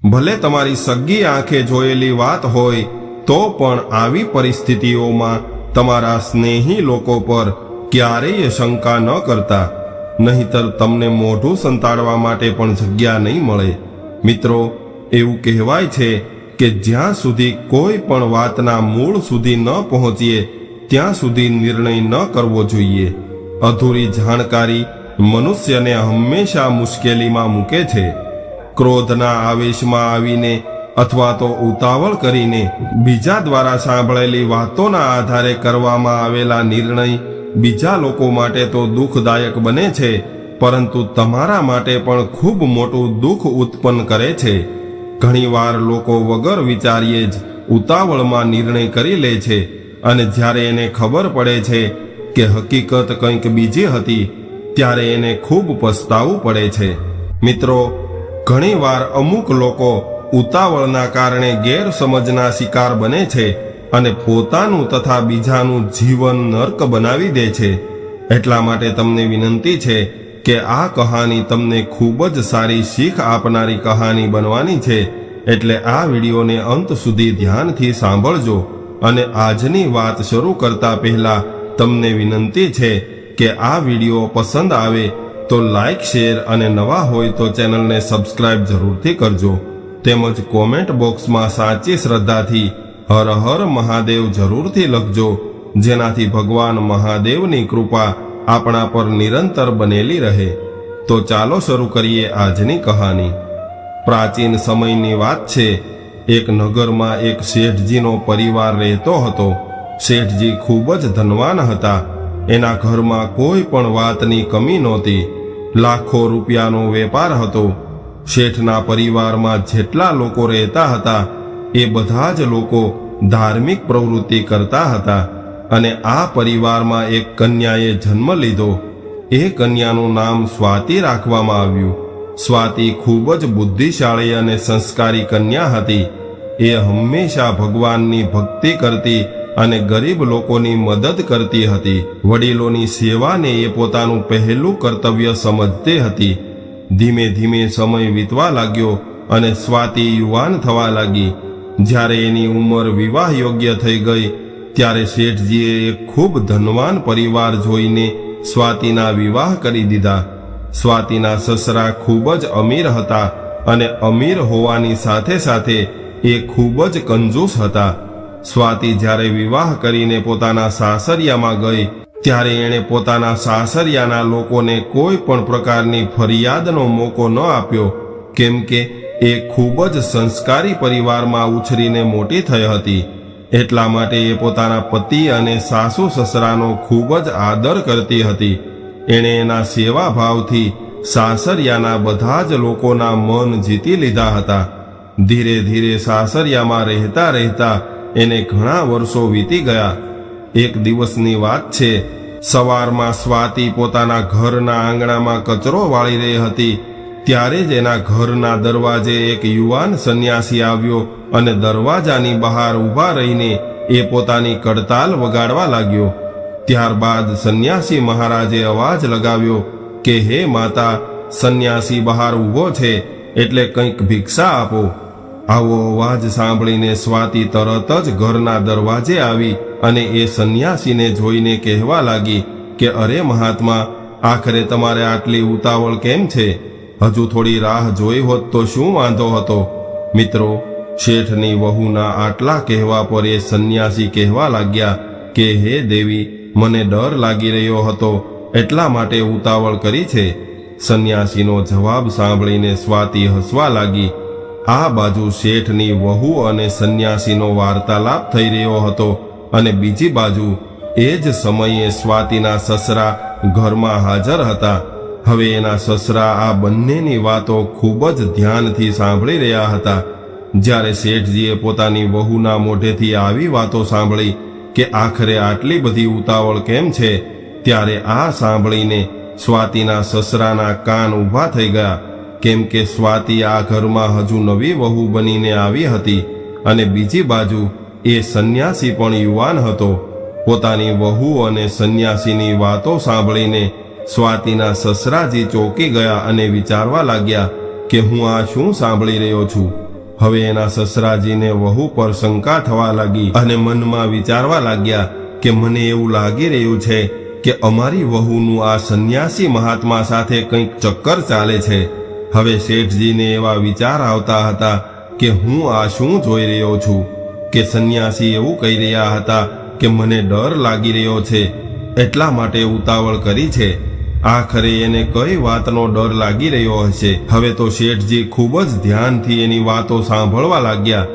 ભલે તમારી સગ્ગી આંખે જોયેલી વાત હોય તો પણ આવી પરિસ્થિતિઓમાં તમારા સ્નેહી લોકો પર ક્યારેય શંકા ન કરતા, નહીંતર તમને મોઢું સંતાડવા માટે પણ જગ્યા નહીં મળે। મિત્રો, એવું કહેવાય છે કે જ્યાં સુધી કોઈ પણ વાતના મૂળ સુધી ન પહોંચીએ ત્યાં સુધી નિર્ણય ન કરવો જોઈએ। અધૂરી જાણકારી મનુષ્યને હંમેશા મુશ્કેલીમાં મૂકે છે। ક્રોધના આવેશમાં આવીને અથવા તો ઉતાવળ કરીને બીજા દ્વારા સાંભળેલી વાતોના આધારે કરવામાં આવેલા નિર્ણય બીજા લોકો માટે તો દુઃખદાયક બને છે, પરંતુ તમારા માટે પણ ખૂબ મોટું દુઃખ ઉત્પન્ન કરે છે। ઘણીવાર લોકો વગર વિચારીએ જ ઉતાવળમાં નિર્ણય કરી લે છે અને જ્યારે એને ખબર પડે છે કે હકીકત કંઈક બીજી હતી ત્યારે એને ખૂબ પસ્તાવું પડે છે। મિત્રો, ઘણીવાર અમુક લોકો ઉતાવળના કારણે ગેરસમજના શિકાર બને છે અને પોતાનું તથા બીજાનું જીવન નર્ક બનાવી દે છે। એટલા માટે તમને વિનંતી છે કે આ કહાની તમને ખૂબ જ સારી શીખ આપનારી કહાની બનવાની છે, એટલે આ વિડીયોને અંત સુધી ધ્યાનથી સાંભળજો। અને આજની વાત શરૂ કરતા પહેલા તમને વિનંતી છે કે આ વિડીયો પસંદ આવે તો લાઈક, શેર અને નવા હોય તો ચેનલને સબસ્ક્રાઇબ જરૂરથી કરજો। તેમજ કોમેન્ટ બોક્સમાં સાચી શ્રદ્ધાથી હર હર મહાદેવ જરૂરથી લખજો, જેનાથી ભગવાન મહાદેવની કૃપા આપણા પર નિરંતર બનેલી રહે। તો ચાલો શરૂ કરીએ આજની કહાની। પ્રાચીન સમયની વાત છે। એક નગરમાં એક શેઠજીનો પરિવાર રહેતો હતો। શેઠજી ખૂબ જ ધનવાન હતા। એના ઘરમાં કોઈ પણ વાતની કમી નહોતી। લાખો રૂપિયાનો વેપાર હતો। શેઠના પરિવારમાં જેટલા લોકો રહેતા હતા એ બધા જ લોકો ધાર્મિક પ્રવૃત્તિ કરતા હતા અને આ પરિવારમાં એક કન્યાએ જન્મ લીધો। એ કન્યાનું નામ સ્વાતિ રાખવામાં આવ્યું। સ્વાતિ ખૂબ જ બુદ્ધિશાળી અને સંસ્કારી કન્યા હતી। એ હંમેશા ભગવાનની ભક્તિ કરતી અને ગરીબ લોકોની મદદ કરતી હતી। વડીલોની સેવાને એ પોતાનું પહેલું કર્તવ્ય સમજતી હતી। ધીમે ધીમે સમય વીતવા લાગ્યો અને સ્વાતિ યુવાન થવા લાગી। જ્યારે એની ઉંમર વિવાહ યોગ્ય થઈ ગઈ ત્યારે શેઠજીએ એક ખૂબ ધનવાન પરિવાર જોઈને સ્વાતિના વિવાહ કરી દીધા। સ્વાતિના સસરા ખૂબ જ અમીર હતા અને અમીર હોવાની સાથે સાથે એ ખૂબ જ કંજૂસ હતા। સ્વાતિ જ્યારે વિવાહ કરીને પોતાના સાસરિયામાં ગઈ ત્યારે એણે પોતાના સાસરિયાના લોકોને કોઈ પણ પ્રકારની ફરિયાદનો મોકો ન આપ્યો, કેમ કે એ ખૂબ જ સંસ્કારી પરિવારમાં ઉછરીને મોટી થઈ હતી। એટલા માટે એ પોતાના પતિ અને સાસુ સસરાનો ખૂબ જ આદર કરતી હતી। એણે એના સેવાભાવથી સાસરિયાના બધા જ લોકોના મન જીતી લીધા હતા। ધીરે ધીરે સાસરિયામાં રહેતા રહેતા એને ઘણા વર્ષો વીતી ગયા। એક દિવસની વાત છે। સવારમાં સ્વાતિ પોતાના ઘરના આંગણામાં કચરો વાળી રહી હતી ત્યારે જ એના ઘરના દરવાજે એક યુવાન સંન્યાસી આવ્યો અને દરવાજાની બહાર ઊભા રહીને એ પોતાની કડતાલ વગાડવા લાગ્યો। ત્યારબાદ સંન્યાસી મહારાજે અવાજ લગાવ્યો કે હે માતા, સંન્યાસી બહાર ઊભો છે એટલે કંઈક ભિક્ષા આપો। આવો અવાજ સાંભળીને સ્વાતિ તરત જ ઘરના દરવાજે આવી અને એ સંન્યાસીને જોઈને કહેવા લાગી કે અરે મહાત્મા, આખરે તમારે આટલી ઉતાવળ કેમ છે? હજુ થોડી રાહ જોઈ હોત તો શું વાંધો હતો? મિત્રો, શેઠની વહુના આટલા કહેવા પર એ સંન્યાસી કહેવા લાગ્યા કે હે દેવી, મને ડર લાગી રહ્યો હતો એટલા માટે ઉતાવળ કરી છે। સંન્યાસીનો જવાબ સાંભળીને સ્વાતિ હસવા લાગી। આ બાજુ શેઠની વહુ અને સંન્યાસીનો વાર્તાલાપ થઈ રહ્યો હતો અને બીજી બાજુ એ જ સમયે સ્વાતિના સસરા ઘરમાં હાજર હતા। હવે એના સસરા આ બંનેની વાતો ખૂબ જ ધ્યાનથી સાંભળી રહ્યા હતા। જ્યારે શેઠજીએ પોતાની વહુના મોઢેથી આવી વાતો સાંભળી કે આખરે આટલી બધી ઉતાવળ કેમ છે, ત્યારે આ સાંભળીને સ્વાતિના સસરાના કાન ઊભા થઈ ગયા, કેમ કે સ્વાતિ આ ઘરમાં હજુ નવી વહુ બનીને આવી હતી અને બીજી બાજુ એ સંન્યાસી પણ યુવાન હતો। પોતાની વહુ અને સંન્યાસીની વાતો સાંભળીને સ્વાતિના સસરાજી ચોંકી ગયા અને વિચારવા લાગ્યા કે હું આ શું સાંભળી રહ્યો છું? હવે એના સસરાજીને વહુ પર શંકા થવા લાગી અને મનમાં વિચારવા લાગ્યા કે મને એવું લાગી રહ્યું છે કે અમારી વહુનું આ સંન્યાસી મહાત્મા સાથે કંઈક ચક્કર ચાલે છે. હવે શેઠજીને એવા વિચાર આવતા હતા કે હું આ શું જોઈ રહ્યો છું કે સંન્યાસી એવું કહી રહ્યા હતા કે મને ડર લાગી રહ્યો છે એટલા માટે ઉતાવળ કરી છે. આખરે એને કઈ વાતનો ડર લાગી રહ્યો હશે. હવે તો શેઠજી ખૂબ જ ધ્યાનથી એની વાતો સાંભળવા લાગ્યા.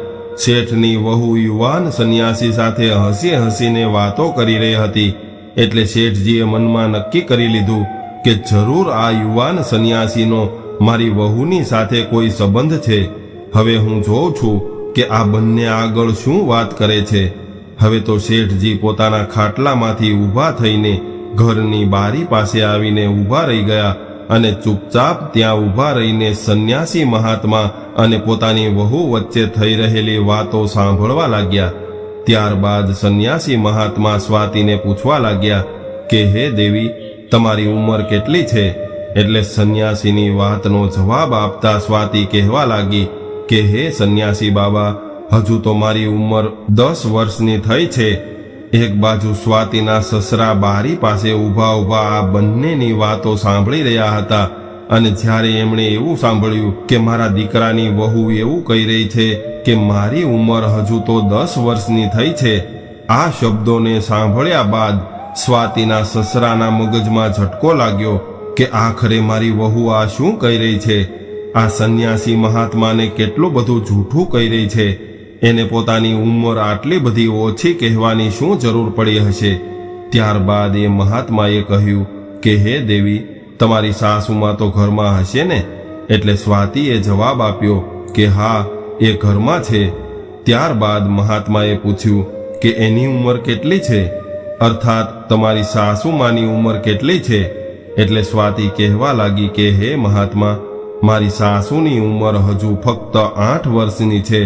શેઠની વહુ યુવાન સંન્યાસી સાથે હસી હસીને વાતો કરી રહી હતી એટલે શેઠજીએ મનમાં નક્કી કરી લીધું કે જરૂર આ યુવાન સંન્યાસીનો મારી વહુની સાથે કોઈ સંબંધ છે. હવે હું જોઉં છું કે આ બંને આગળ શું વાત કરે છે. હવે તો શેઠજી પોતાના ખાટલામાંથી ઊભા થઈને ઘરની બારી પાસે આવીને ઊભા રહી ગયા અને ચૂપચાપ ત્યાં ઊભા રહીને સંન્યાસી મહાત્મા અને પોતાની વહુ વચ્ચે થઈ રહેલી વાતો સાંભળવા લાગ્યા. ત્યારબાદ સંન્યાસી મહાત્મા સ્વાતિને પૂછવા લાગ્યા કે હે દેવી, તમારી ઉંમર કેટલી છે? એટલે સંન્યાસીની વાતનો જવાબ આપતા સ્વાતિ કહેવા લાગી કે હે સંન્યાસી બાબા, હજુ તો મારી ઉંમર 10 વર્ષની થઈ છે. એક બાજુ સ્વાતિના સસરા બારી પાસે ઊભા ઊભા આ બંનેની વાતો સાંભળી રહ્યા હતા અને જ્યારે એમણે એવું સાંભળ્યું કે મારા દીકરાની વહુ એવું કહી રહી છે કે મારી ઉંમર હજુ તો 10 વર્ષની થઈ છે, આ શબ્દોને સાંભળ્યા બાદ સ્વાતિના સસરાના મગજમાં ઝટકો લાગ્યો કે આખરે મારી વહુ આ શું કહી રહી છે. આ સંન્યાસી મહાત્માને કેટલું બધું જૂઠું કહી રહી છે. એને પોતાની ઉંમર આટલી બધી ઓછી કહેવાની શું જરૂર પડી હશે. ત્યારબાદ એ મહાત્માએ કહ્યું કે હે દેવી, તમારી સાસુમાં તો ઘરમાં હશે ને? એટલે સ્વાતિએ જવાબ આપ્યો કે હા, એ ઘરમાં છે. ત્યારબાદ મહાત્માએ પૂછ્યું કે એની ઉંમર કેટલી છે? અર્થાત તમારી સાસુમાની ઉંમર કેટલી છે? એટલે સ્વાતિ કહેવા લાગી કે હે મહાત્મા, મારી સાસુની ઉંમર હજુ ફક્ત 8 વર્ષની છે.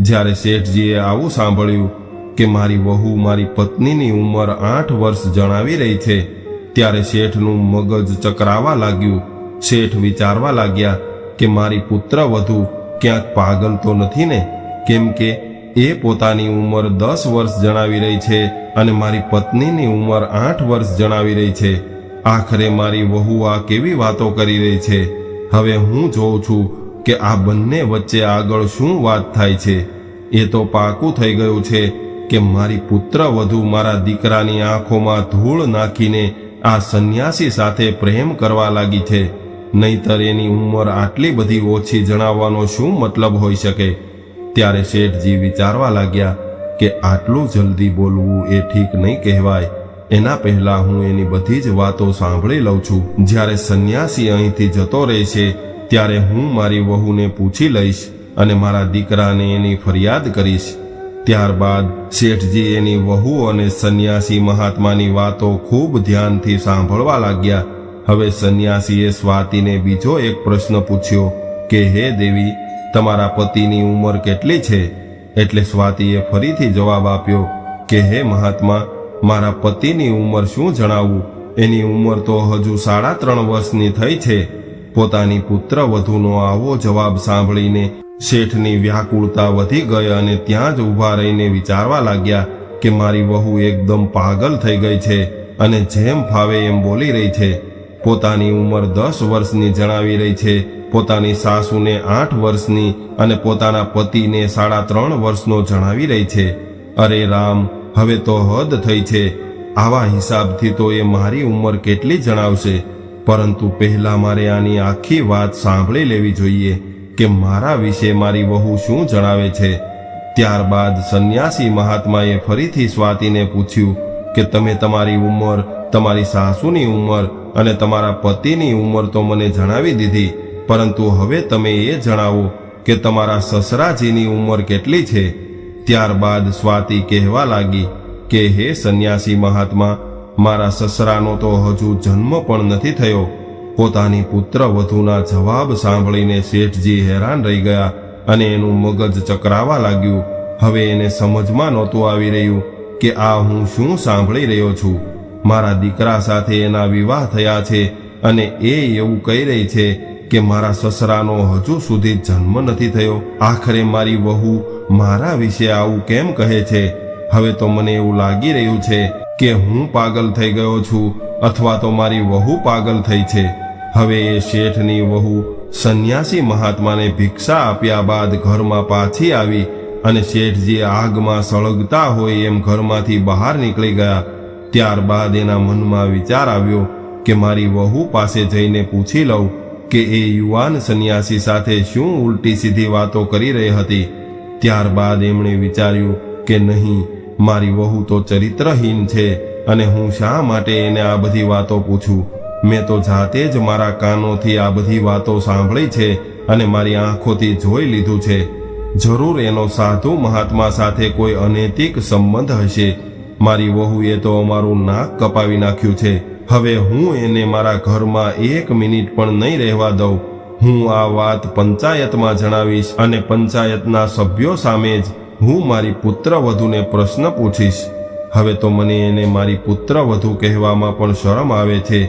જ્યારે શેઠજીએ આવું સાંભળ્યું કે મારી વહુ મારી પત્નીની ઉંમર 8 વર્ષ જણાવી રહી છે ત્યારે શેઠનું મગજ ચકરાવા લાગ્યું. શેઠ વિચારવા લાગ્યા કે મારી પુત્રવધુ ક્યાંક પાગલ તો નથી ને, કેમ કે એ પોતાની ઉંમર 10 વર્ષ જણાવી રહી છે અને મારી પત્નીની ઉંમર 8 વર્ષ જણાવી રહી છે. આખરે મારી વહુ આ કેવી વાતો કરી રહી છે. હવે હું જોઉં છું કે આ બંને વચ્ચે આગળ શું વાત થાય છે. એ તો પાકું થઈ ગયું છે કે મારી પુત્રવધુ મારા દીકરાની આંખોમાં ધૂળ નાખીને આ સંન્યાસી સાથે પ્રેમ કરવા લાગી છે. નહીતર એની ઉંમર આટલી બધી ઓછી જણાવવાનો શું મતલબ હોઈ શકે. ત્યારે શેઠજી વિચારવા લાગ્યા કે આટલું જલ્દી બોલવું એ ઠીક નહીં કહેવાય. એના પહેલા હું એની બધી જ વાતો સાંભળી લઉં છું. જ્યારે સંન્યાસી અહીંથી જતો રહેશે ત્યારે હું મારી વહુને પૂછી લઈશ અને મારા દીકરાને એની ફરિયાદ કરીશ. ત્યારબાદ શેઠજી એની વહુ અને સંન્યાસી મહાત્માની વાતો ખૂબ ધ્યાનથી સાંભળવા લાગ્યા. હવે સંન્યાસીએ સ્વાતિને બીજો એક પ્રશ્ન પૂછ્યો કે હે દેવી, તમારા પતિની ઉંમર કેટલી છે? એટલે સ્વાતિએ ફરીથી જવાબ આપ્યો કે હે મહાત્મા, મારા પતિની ઉંમર શું જણાવું? એની ઉંમર તો હજુ 3.5 વર્ષની થઈ છે. પોતાની પુત્રવધુનો આવો જવાબ સાંભળીને શેઠની વ્યાકુળતા વધી ગઈ અને ત્યાં જ ઊભા રહીને વિચારવા લાગ્યા કે મારી વહુ એકદમ પાગલ થઈ ગઈ છે અને જેમ ફાવે એમ બોલી રહી છે. પોતાની ઉંમર 10 વર્ષની જણાવી રહી છે, પોતાની સાસુને 8 વર્ષની અને પોતાના પતિને 3.5 વર્ષનો જણાવી રહી છે. અરે રામ, હવે તો હદ થઈ છે. આવા હિસાબથી તો એ મારી ઉંમર કેટલી જણાવશે. પરંતુ પહેલા મારે આની આખી વાત સાંભળી લેવી જોઈએ કે મારા વિશે મારી વહુ શું જણાવે છે. ત્યારબાદ સંન્યાસી મહાત્માએ ફરીથી સ્વાતિને પૂછ્યું કે તમે તમારી ઉંમર, તમારી સાસુની ઉંમર અને તમારા પતિની ઉંમર તો મને જણાવી દીધી, પરંતુ હવે તમે એ જણાવો કે તમારા સસરાજીની ઉંમર કેટલી છે. ત્યારબાદ સ્વાતિ કહેવા લાગી કે હે સંન્યાસી મહાત્મા, મારા સસરાનો તો હજુ જન્મ પણ નથી થયો. પોતાની પુત્રવધુના જવાબ સાંભળીને શેઠજી હેરાન રહી ગયા અને એનું મગજ ચકરાવા લાગ્યું. હવે એને સમજમાં નહોતું આવી રહ્યું કે આ હું શું સાંભળી રહ્યો છું. મારા દીકરા સાથે એના વિવાહ થયા છે અને એ એવું કહી રહી છે કે મારા સસરાનો હજુ સુધી જન્મ નથી થયો? આખરે મારી વહુ મારા વિશે આવું કેમ કહે છે? હવે તો મને એવું લાગી રહ્યું છે કે હું પાગલ થઈ ગયો છું અથવા તો મારી વહુ પાગલ થઈ છે. હવે એ શેઠની વહુ સંન્યાસી મહાત્માને ભિક્ષા આપ્યા બાદ ઘરમાં પાછી આવી અને શેઠજી આગમાં સળગતા હોય એમ ઘરમાંથી બહાર નીકળી ગયા. ત્યારબાદ એના મનમાં વિચાર આવ્યો કે મારી વહુ પાસે જઈને પૂછી લઉં કે એ યુવાન સંન્યાસી સાથે શું ઉલટી સીધી વાતો કરી રહી હતી. ત્યારબાદ એમણે વિચાર્યું કે નહીં, મારી વહુ તો ચરિત્રહીન છે અને હું શા માટે એને આ બધી વાતો પૂછું? મેં તો જાતે જ મારા કાનોથી આ બધી વાતો સાંભળી છે અને મારી આંખોથી જોઈ લીધું છે. જરૂર એનો સાધુ મહાત્મા સાથે કોઈ અનૈતિક સંબંધ હશે. મારી વહુએ તો અમારું નાક કપાવી નાખ્યું છે. હવે હું એને મારા ઘરમાં 1 મિનિટ પણ નહીં રહેવા દઉં. હું આ વાત પંચાયતમાં જણાવીશ અને પંચાયતના સભ્યો સામે જ હું મારી પુત્રવધૂને પ્રશ્ન પૂછીશ. હવે તો મને એને મારી પુત્રવધુ કહેવામાં પણ શરમ આવે છે.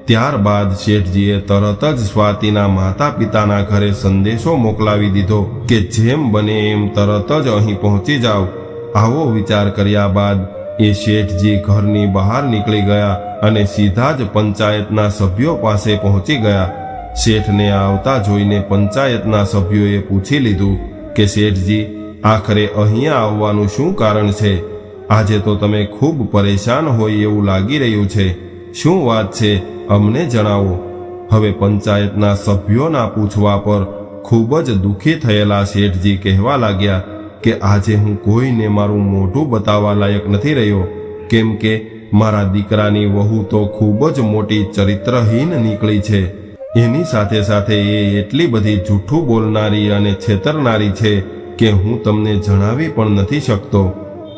ત્યારબાદ શેઠજીએ તરત જ સ્વાતિના માતા પિતાના ઘરે સંદેશો મોકલાવી દીધો કે જેમ બને એમ તરત જ અહીં પહોંચી જાઓ. આવો વિચાર કર્યા બાદ એ શેઠજી ઘરની બહાર નીકળી ગયા અને સીધા જ પંચાયતના સભ્યો પાસે પહોંચી ગયા. શેઠને આવતા જોઈને પંચાયતના સભ્યોએ પૂછી લીધું કે શેઠજી, આખરે અહીંયા આવવાનું શું કારણ છે? આજે તો તમે ખૂબ પરેશાન હોય એવું લાગી રહ્યું છે. શું વાત છે? અમને જણાવો. હવે પંચાયતના સભ્યોના પૂછવા પર ખૂબ જ દુઃખી થયેલા શેઠજી કહેવા લાગ્યા કે આજે હું કોઈને મારું મોઢું બતાવવા લાયક નથી રહ્યો, કેમ કે મારા દીકરાની વહુ તો ખૂબ જ મોટી ચરિત્રહીન નીકળી છે. એની સાથે સાથે એ એટલી બધી જૂઠું બોલનારી અને છેતરનારી છે કે હું તમને જણાવી પણ નથી શકતો.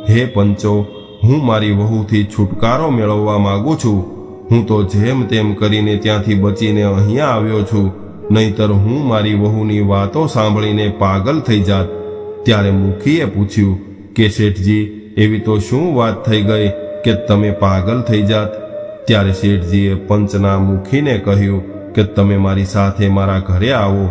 હે પંચો, હું મારી વહુથી છુટકારો મેળવવા માંગુ છું. હું તો જેમ તેમ કરીને ત્યાંથી બચીને અહીંયા આવ્યો છું, નહીતર હું મારી વહુની વાતો સાંભળીને પાગલ થઈ જાત. ત્યારે મુખીએ પૂછ્યું કે શેઠજી, એવી તો શું વાત થઈ ગઈ કે તમે પાગલ થઈ જાત? ત્યારે શેઠજીએ પંચના મુખીને કહ્યું કે તમે મારી સાથે મારા ઘરે આવો,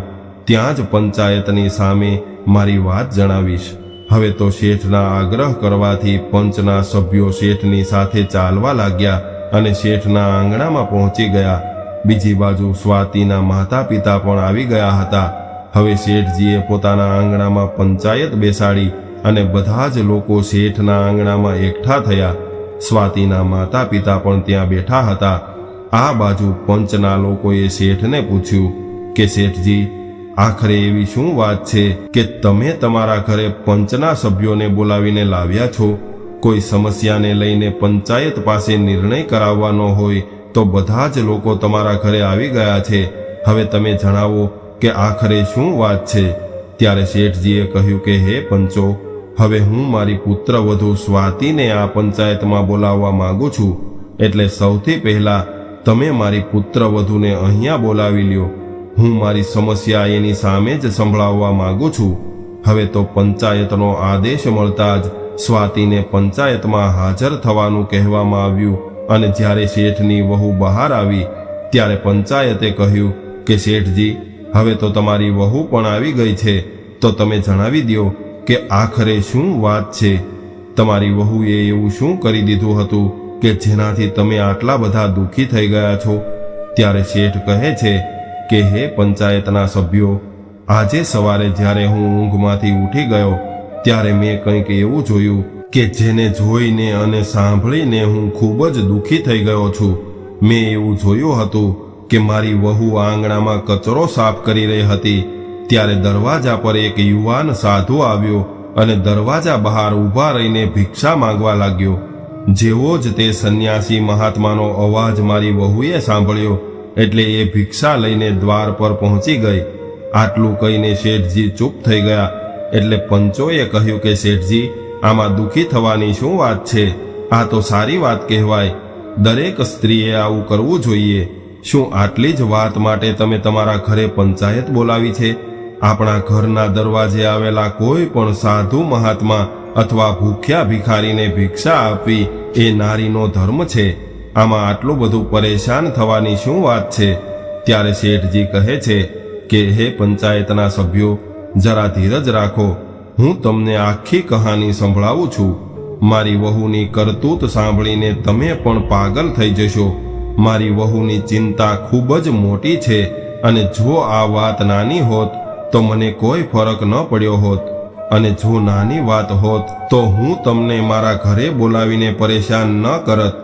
ત્યાં જ પંચાયતની સામે મારી વાત જણાવીશ. હવે તો શેઠના આગ્રહ કરવાથી પંચના સભ્યો શેઠની સાથે ચાલવા લાગ્યા અને શેઠના આંગણામાં પહોંચી ગયા. બીજી બાજુ સ્વાતિના માતા પિતા પણ આવી ગયા હતા. હવે શેઠજીએ પોતાના આંગણામાં પંચાયત બેસાડી અને બધા જ લોકો શેઠના આંગણામાં એકઠા થયા. સ્વાતિના માતા પિતા પણ ત્યાં બેઠા હતા. આ બાજુ પંચના લોકોએ શેઠને પૂછ્યું કે શેઠજી, આખરે એવી શું વાત છે કે તમે તમારા ઘરે પંચના સભ્યોને બોલાવીને લાવ્યા છો? કોઈ સમસ્યાને લઈને પંચાયત પાસે નિર્ણય કરાવવાનો હોય તો બધા જ લોકો તમારા ઘરે આવી ગયા છે. હવે તમે જણાવો કે આખરે શું વાત છે? ત્યારે શેઠજીએ કહ્યું કે હે પંચો, હવે હું મારી પુત્રવધુ સ્વાતિને આ પંચાયતમાં બોલાવવા માંગુ છું. એટલે સૌથી પહેલા તમે મારી પુત્રવધુને અહીંયા બોલાવી લ્યો. હું મારી સમસ્યા એની સામે જ સંભળાવવા માંગુ છું. હવે તો પંચાયતનો આદેશ મળતા જ સ્વાતિને પંચાયતમાં હાજર થવાનું કહેવામાં આવ્યું અને જ્યારે શેઠની વહુ બહાર આવી ત્યારે પંચાયતે કહ્યું કે શેઠજી, હવે તો તમારી વહુ પણ આવી ગઈ છે, તો તમે જણાવી દો કે આખરે શું વાત છે? તમારી વહુએ એવું શું કરી દીધું હતું કે જેનાથી તમે આટલા બધા દુઃખી થઈ ગયા છો? ત્યારે શેઠ કહે છે કે હે પંચાયતના સભ્યો, આજે સવારે જ્યારે હું ઊંઘમાંથી ઉઠી ગયો ત્યારે મેં કંઈક એવું જોયું કે જેને જોઈને અને સાંભળીને હું ખૂબ જ દુઃખી થઈ ગયો છું. મેં એવું જોયું હતું કે મારી વહુ આંગણામાં કચરો સાફ કરી રહી હતી. ત્યારે દરવાજા પર એક યુવાન સાધુ આવ્યો અને દરવાજા બહાર ઊભા રહીને ભિક્ષા માંગવા લાગ્યો. જેવો જ તે સંન્યાસી મહાત્માનો અવાજ મારી વહુએ સાંભળ્યો એટલે એ ભિક્ષા લઈને દ્વાર પર પહોંચી ગઈ. આટલું કહીને શેઠજી ચૂપ થઈ ગયા. એટલે પંચોએ કહ્યું કે શેઠજી, આમાં દુઃખી થવાની શું વાત છે? આ તો સારી વાત કહેવાય. દરેક સ્ત્રીએ આવું કરવું જોઈએ. શું આટલી જ વાત માટે તમે તમારા ઘરે પંચાયત બોલાવી છે? આપણા ઘરના દરવાજે આવેલા કોઈ પણ સાધુ મહાત્મા અથવા ભૂખ્યા ભિખારીને ભિક્ષા આપવી એ નારીનો ધર્મ છે. આમાં આટલું બધું પરેશાન થવાની શું વાત છે? ત્યારે શેઠજી કહે છે કે હે પંચાયતના સભ્યો, જરા ધીરજ રાખો, હું તમને આખી કહાની સંભળાવું છું. મારી વહુની કરતૂત સાંભળીને તમે પણ પાગલ થઈ જશો. મારી વહુની ચિંતા ખૂબ જ મોટી છે, અને જો આ વાત નાની હોત તો મને કોઈ ફરક ન પડ્યો હોત, અને જો નાની વાત હોત તો હું તમને મારા ઘરે બોલાવીને પરેશાન ન કરત.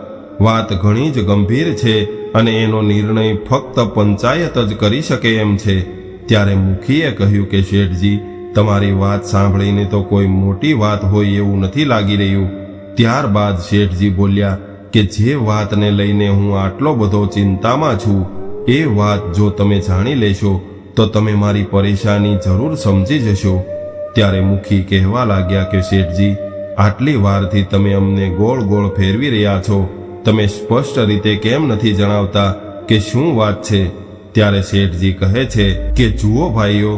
વાત ઘણી જ ગંભીર છે, અને એનો નિર્ણય ફક્ત પંચાયત જ કરી શકે એમ છે. ત્યારે મુખીએ કહ્યું કે શેઠજી, તમારી વાત સાંભળીને તો કોઈ મોટી વાત હોય એવું નથી લાગી રહ્યું. ત્યારબાદ શેઠજી બોલ્યા કે જે વાતને લઈને હું આટલો બધો ચિંતામાં છું, એ વાત જો તમે જાણી લેશો તો તમે મારી પરેશાની જરૂર સમજી જશો. ત્યારે મુખી કહેવા લાગ્યા કે શેઠજી, આટલી વારથી તમે અમને ગોળ ગોળ ફેરવી રહ્યા છો. તમે સ્પષ્ટ રીતે કેમ નથી જણાવતા કે શું વાત છે? ત્યારે શેઠજી કહે છે કે જુઓ ભાઈઓ,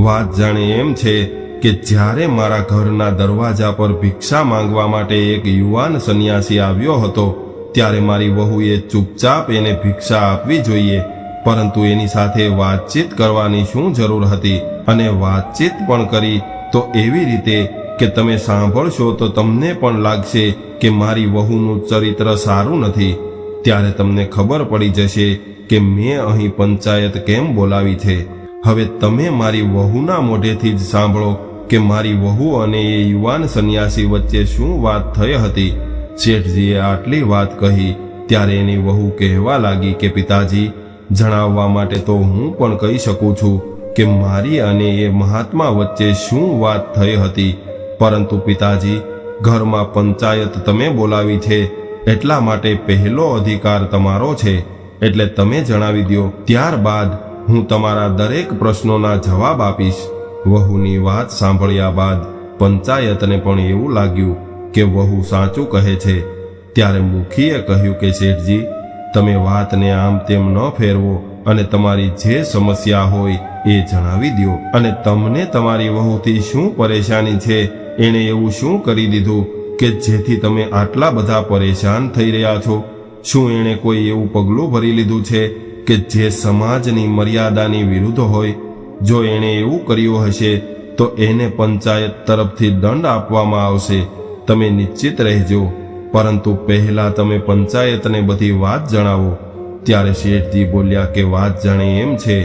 વાત જાણે એમ છે કે જ્યારે મારા ઘરના દરવાજા પર ભિક્ષા માંગવા માટે એક યુવાન સંન્યાસી આવ્યો હતો, ત્યારે મારી વહુએ ચૂપચાપ એને ભિક્ષા આપવી જોઈએ, પરંતુ એની સાથે વાતચીત કરવાની શું જરૂર હતી? અને વાતચીત પણ કરી તો એવી રીતે કે તમે સાંભળશો તો તમને પણ લાગશે કે મારી વહુનું ચરિત્ર સારું નથી. ત્યારે તમને ખબર પડી જશે કે મેં અહીં પંચાયત કેમ બોલાવી છે. હવે તમે મારી વહુના મોઢેથી જ સાંભળો કે મારી વહુ અને એ યુવાન સંન્યાસી વચ્ચે શું વાત થઈ હતી. શેઠજીએ આટલી વાત કહી ત્યારે એની વહુ કહેવા લાગી કે પિતાજી, જણાવવા માટે તો હું પણ કહી શકું છું કે મારી અને એ મહાત્મા વચ્ચે શું વાત થઈ હતી, પરંતુ પિતાજી, ઘરમાં પંચાયત તમે બોલાવી છે, એટલા માટે પહેલો અધિકાર તમારો છે, એટલે તમે જણાવી દો. ત્યારબાદ હું તમારા દરેક પ્રશ્નોના જવાબ આપીશ. વહુની વાત સાંભળ્યા બાદ પંચાયતને પણ એવું લાગ્યું કે વહુ સાચું કહે છે. ત્યારે મુખીએ કહ્યું કે શેઠજી, તમે વાતને આમ તેમ ન ફેરવો, અને તમારી જે સમસ્યા હોય એ જણાવી દો. અને તમને તમારી વહુથી શું પરેશાની છે? એણે એવું શું કરી દીધું કે જેથી તમે આટલા બધા પરેશાન થઈ રહ્યા છો? શું એણે કોઈ એવું પગલું ભરી લીધું છે કે જે સમાજની મર્યાદાની વિરુદ્ધ હોય? જો એણે એવું કર્યું હશે તો એને પંચાયત તરફથી દંડ આપવામાં આવશે. તમે નિશ્ચિત રહેજો, પરંતુ પહેલા તમે પંચાયતને બધી વાત જણાવો. ત્યારે શેઠજી બોલ્યા કે વાત જાણે એમ છે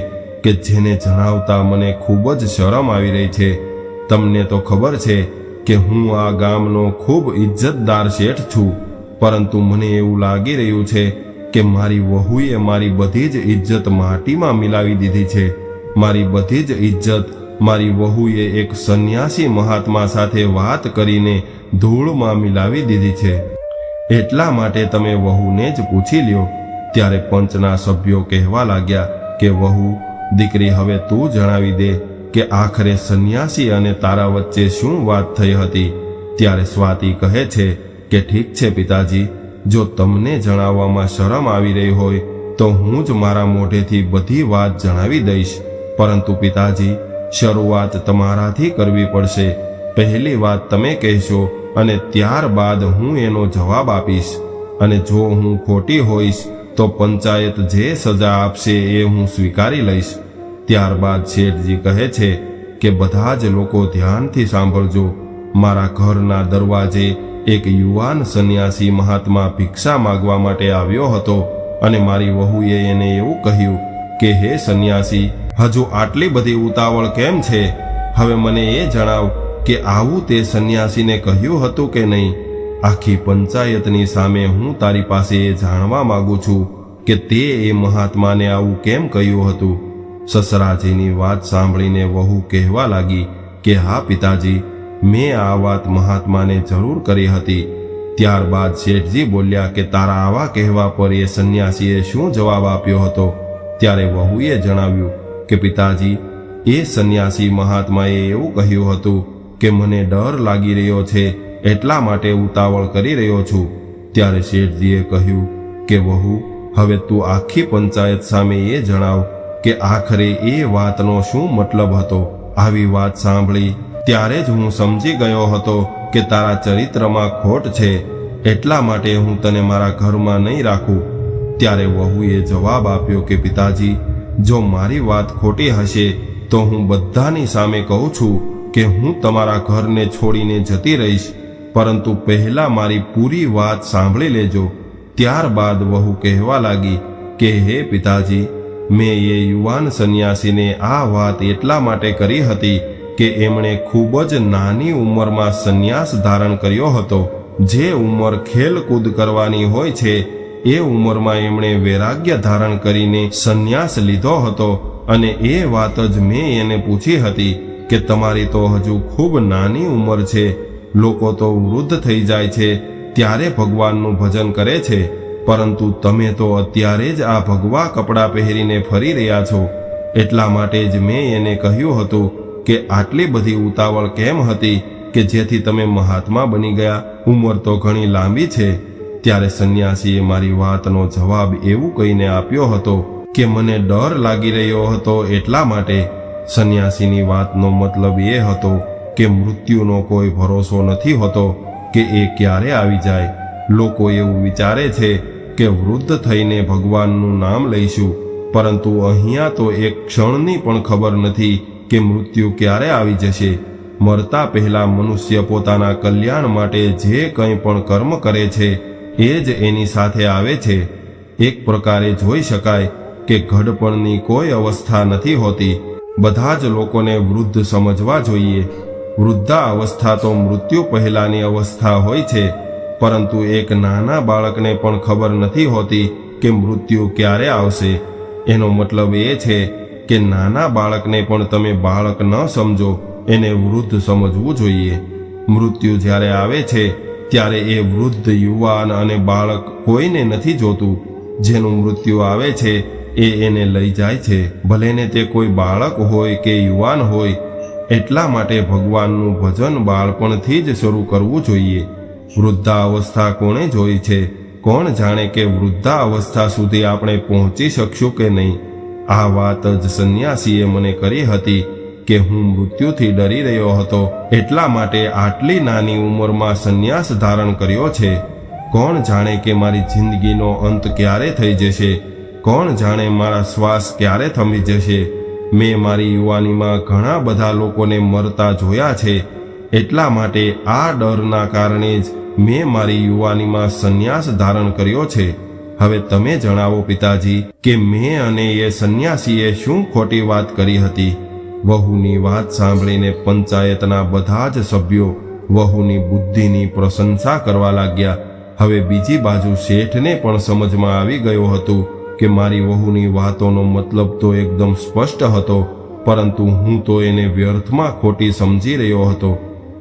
કે જેને જણાવતા મને ખૂબ જ શરમ આવી રહી છે. તમને તો ખબર છે કે હું આ ગામનો ખૂબ ઇજ્જતદાર શેઠ છું, પરંતુ મને એવું લાગી રહ્યું છે કે મારી વહુએ મારી બધી જ ઇજ્જત માટીમાં મિલાવી દીધી છે. મારી બધી જ ઇજ્જત મારી વહુએ એક સંન્યાસી મહાત્મા સાથે વાત કરીને ધૂળમાં મિલાવી દીધી છે. એટલા માટે તમે વહુને જ પૂછી લ્યો. ત્યારે પંચના સભ્યો કહેવા લાગ્યા કે વહુ, દીકરી, હવે તું જણાવી દે કે આખરે સંન્યાસી અને તારા વચ્ચે શું વાત થઈ હતી. ત્યારે સ્વાતિ કહે છે કે ઠીક છે પિતાજી, જો તમને જણાવવામાં શરમ આવી રહી હોય તો હું જ મારા મોઢેથી બધી વાત જણાવી દઈશ. પરંતુ પિતાજી, શરૂઆત તમારાથી કરવી પડશે. પહેલી વાત તમે કહેશો અને ત્યારબાદ હું એનો જવાબ આપીશ. અને જો હું ખોટી હોઈશ તો પંચાયત જે સજા આપશે એ હું સ્વીકારી લઈશ. ત્યારબાદ શેઠજી કહે છે કે બધા જ લોકો ધ્યાનથી સાંભળજો. મારા ઘરના દરવાજે એક યુવાન સંન્યાસી મહાત્મા ભિક્ષા માગવા માટે આવ્યો હતો, અને મારી વહુએ એને એવું કહ્યું કે હે સંન્યાસી, હજુ આટલી બધી ઉતાવળ કેમ છે? હવે મને એ જણાવ કે આવું તે સંન્યાસીને કહ્યું હતું કે નહીં? આખી પંચાયતની સામે હું તારી પાસે એ જાણવા માંગુ છું કે તે એ મહાત્માને આવું કેમ કહ્યું હતું. સસરાજીની વાત સાંભળીને વહુ કહેવા લાગી કે હા પિતાજી, મેં આ વાત મહાત્માને જરૂર કરી હતી. ત્યારબાદ શેઠજી બોલ્યા કે તારા આવા કહેવા પર એ સંન્યાસીએ શું જવાબ આપ્યો હતો? ત્યારે વહુએ જણાવ્યું કે પિતાજી, એ સંન્યાસી મહાત્માએ એવું કહ્યું હતું કે મને ડર લાગી રહ્યો છે, એટલા માટે ઉતાવળ કરી રહ્યો છું. ત્યારે શેઠજીએ કહ્યું કે વહુ, હવે તું આખી પંચાયત સામે એ જણાવ કે આખરે એ વાતનો શું મતલબ હતો. આવી વાત સાંભળી ત્યારે જ હું સમજી ગયો હતો કે તારા ચરિત્રમાં ખોટ છે, એટલા માટે હું તને મારા ઘરમાં નહીં રાખું. ત્યારે વહુએ જવાબ આપ્યો કે પિતાજી, જો મારી વાત ખોટી હશે તો હું બધાની સામે કહું છું કે હું તમારા ઘરને છોડીને જતી રહીશ, પરંતુ પહેલા મારી પૂરી વાત સાંભળી લેજો. ત્યારબાદ વહુ કહેવા લાગી કે હે પિતાજી, મેં એ યુવાન સંન્યાસીને આ વાત એટલા માટે કરી હતી કે એમણે ખૂબ જ નાની ઉંમરમાં સંન્યાસ ધારણ કર્યો હતો. જે ઉંમર ખેલકૂદ કરવાની હોય છે એ ઉંમરમાં એમણે વૈરાગ્ય ધારણ કરીને સંન્યાસ લીધો હતો. અને એ વાત જ મેં એને પૂછી હતી કે તમારી તો હજુ ખૂબ નાની ઉંમર છે, લોકો તો વૃદ્ધ થઈ જાય છે ત્યારે ભગવાનનું ભજન કરે છે, પરંતુ તમે તો અત્યારે જ આ ભગવા કપડાં પહેરીને ફરી રહ્યા છો. એટલા માટે જ મેં એને કહ્યું હતું કે આટલી બધી ઉતાવળ કેમ હતી કે જેથી તમે મહાત્મા બની ગયા? ઉંમર તો ઘણી લાંબી છે. ત્યારે સંન્યાસીએ મારી વાતનો જવાબ એવું કહીને આપ્યો હતો કે મને ડર લાગી રહ્યો હતો એટલા માટે. સંન્યાસીની વાતનો મતલબ એ હતો કે મૃત્યુનો કોઈ ભરોસો નથી હોતો કે એ ક્યારે આવી જાય. લોકો એવું વિચારે છે કે વૃદ્ધ થઈને ભગવાનનું નામ લઈશું, પરંતુ અહીંયા તો એક ક્ષણની પણ ખબર નથી કે મૃત્યુ ક્યારે આવી જશે. મરતા પહેલા મનુષ્ય પોતાના કલ્યાણ માટે જે કંઈ પણ કર્મ કરે છે એ જ એની સાથે આવે છે. એક પ્રકારે જોઈ શકાય કે ઘડપણની કોઈ અવસ્થા નથી હોતી. બધા જ લોકોને વૃદ્ધ સમજવા જોઈએ. વૃદ્ધા અવસ્થા તો મૃત્યુ પહેલાની અવસ્થા હોય છે, પરંતુ એક નાના બાળકને પણ ખબર નથી હોતી કે મૃત્યુ ક્યારે આવશે. એનો મતલબ એ છે કે નાના બાળકને પણ તમે બાળક ન સમજો, એને વૃદ્ધ સમજવું જોઈએ. મૃત્યુ જ્યારે આવે છે ત્યારે એ વૃદ્ધ, યુવાન અને બાળક કોઈને નથી જોતું. જેનું મૃત્યુ આવે છે એ એને લઈ જાય છે, ભલેને તે કોઈ બાળક હોય કે યુવાન હોય. એટલા માટે ભગવાનનું ભજન બાળપણથી જ શરૂ કરવું જોઈએ. વૃદ્ધાવસ્થા કોણે જોઈ છે? કોણ જાણે કે વૃદ્ધાવસ્થા સુધી આપણે પહોંચી શકશું કે નહીં. આ વાત જ સંન્યાસીએ મને કરી હતી કે હું મૃત્યુથી ડરી રહ્યો હતો, એટલા માટે આટલી નાની ઉંમરમાં સંન્યાસ ધારણ કર્યો છે. કોણ જાણે કે મારી જિંદગીનો અંત ક્યારે થઈ જશે? કોણ જાણે મારા શ્વાસ ક્યારે થમી જશે? મેં મારી યુવાનીમાં ઘણા બધા લોકોને મરતા જોયા છે. એટલા માટે આ ડરના કારણે જ મેં મારી યુવાનીમાં સંન્યાસ ધારણ કર્યો છે. હવે તમે જણાવો પિતાજી કે મેં અને એ સંન્યાસીએ શું ખોટી વાત કરી હતી? વહુની વાત સાંભળીને પંચાયતના બધા જ સભ્યો વહુની બુદ્ધિની પ્રશંસા કરવા લાગ્યા. હવે બીજી બાજુ શેઠને પણ સમજમાં આવી ગયું હતું કે મારી વહુની વાતોનો મતલબ તો એકદમ સ્પષ્ટ હતો, પરંતુ હું તો એને વ્યર્થમાં ખોટી સમજી રહ્યો હતો.